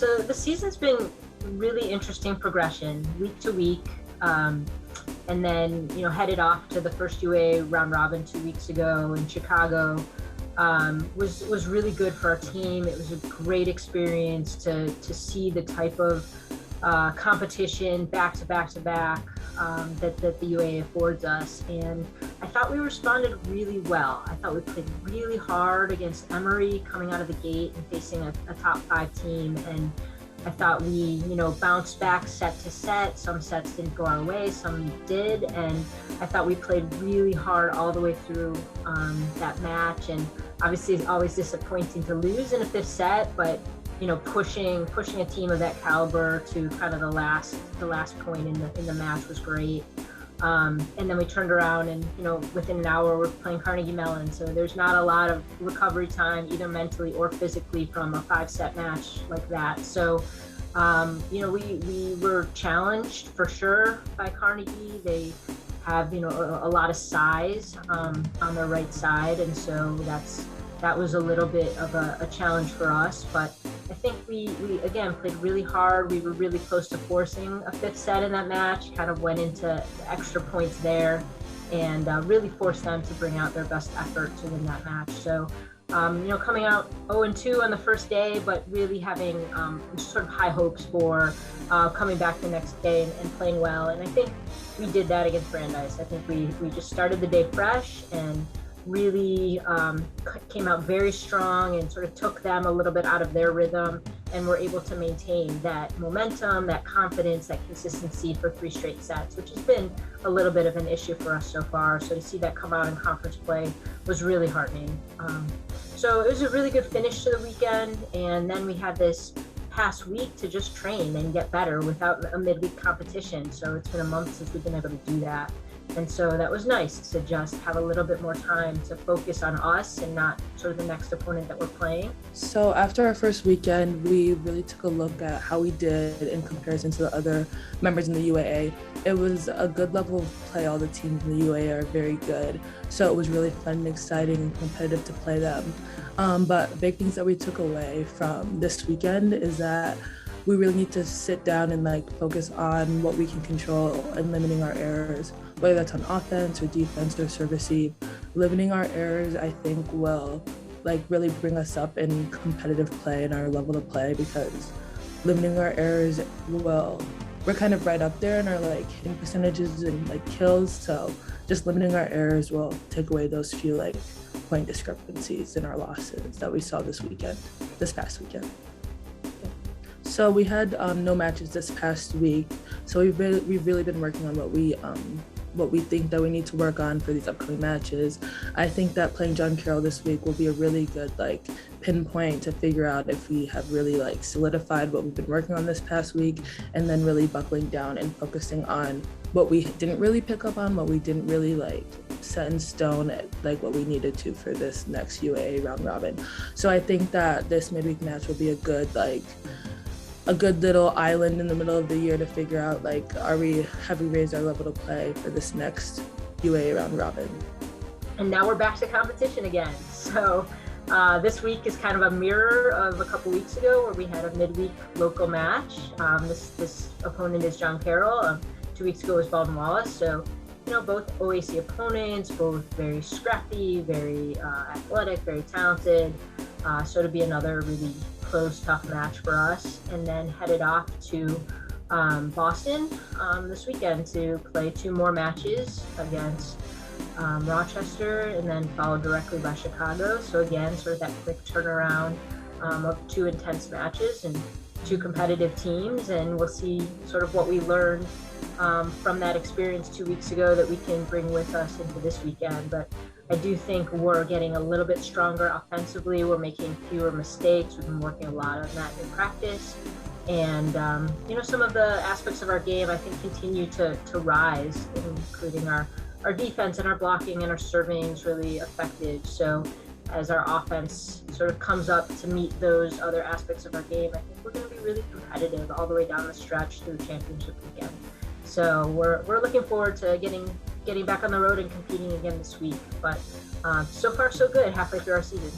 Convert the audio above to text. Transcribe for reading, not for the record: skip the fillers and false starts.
So the season's been really interesting progression week to week. And then, headed off to the first UAA Round Robin 2 weeks ago in Chicago. Was really good for our team. It was a great experience to see the type of competition back to back that the UAA affords us. And I thought we responded really well. I thought we played really hard against Emory coming out of the gate and facing a top 5 team. And I thought we, bounced back set to set. Some sets didn't go our way, some did. And I thought we played really hard all the way through that match. And obviously it's always disappointing to lose in a 5th set, but pushing a team of that caliber to kind of the last point in the match was great. And then we turned around and, within an hour we're playing Carnegie Mellon. So there's not a lot of recovery time, either mentally or physically, from a 5-set match like that. So, we were challenged for sure by Carnegie. They have, a lot of size on their right side. And so that was a little bit of a challenge for us. But I think we again played really hard. We were really close to forcing a 5th set in that match, kind of went into extra points there and really forced them to bring out their best effort to win that match. So, coming out 0-2 on the first day, but really having sort of high hopes for coming back the next day and playing well. And I think we did that against Brandeis. I think we just started the day fresh and really came out very strong and sort of took them a little bit out of their rhythm, and were able to maintain that momentum, that confidence, that consistency for 3 straight sets, which has been a little bit of an issue for us so far. So to see that come out in conference play was really heartening. So it was a really good finish to the weekend, and then we had this past week to just train and get better without a midweek competition. So it's been a month since we've been able to do that. And so that was nice to just have a little bit more time to focus on us and not sort of the next opponent that we're playing. So after our first weekend, we really took a look at how we did in comparison to the other members in the UAA. It was a good level of play. All the teams in the UAA are very good. So it was really fun and exciting and competitive to play them. But big things that we took away from this weekend is that we really need to sit down and focus on what we can control and limiting our errors, whether that's on offense or defense or serve receive. Limiting our errors, I think, will really bring us up in competitive play and our level of play, because limiting our errors we're kind of right up there in our hitting percentages and kills. So just limiting our errors will take away those few point discrepancies in our losses that we saw this past weekend. So we had no matches this past week. So we've really been working on what we think that we need to work on for these upcoming matches. I think that playing John Carroll this week will be a really good pinpoint to figure out if we have really solidified what we've been working on this past week, and then really buckling down and focusing on what we didn't really pick up on, what we didn't really set in stone, what we needed to for this next UAA Round Robin. So I think that this midweek match will be a good little island in the middle of the year to figure out have we raised our level of play for this next UAA Round Robin. And now we're back to competition again. So this week is kind of a mirror of a couple weeks ago where we had a midweek local match. This opponent is John Carroll. 2 weeks ago was Baldwin Wallace. So both OAC opponents, both very scrappy, very athletic, very talented. So to be another really close, tough match for us. And then headed off to Boston this weekend to play 2 more matches against Rochester, and then followed directly by Chicago. So again, sort of that quick turnaround of 2 intense matches and 2 competitive teams. And we'll see sort of what we learned from that experience 2 weeks ago that we can bring with us into this weekend. But I do think we're getting a little bit stronger offensively. We're making fewer mistakes. We've been working a lot on that in practice. And, some of the aspects of our game, I think, continue to rise, including our defense and our blocking and our serving is really effective. So as our offense sort of comes up to meet those other aspects of our game, I think we're going to be really competitive all the way down the stretch through championship weekend. So we're looking forward to getting back on the road and competing again this week. But so far, so good, halfway through our season.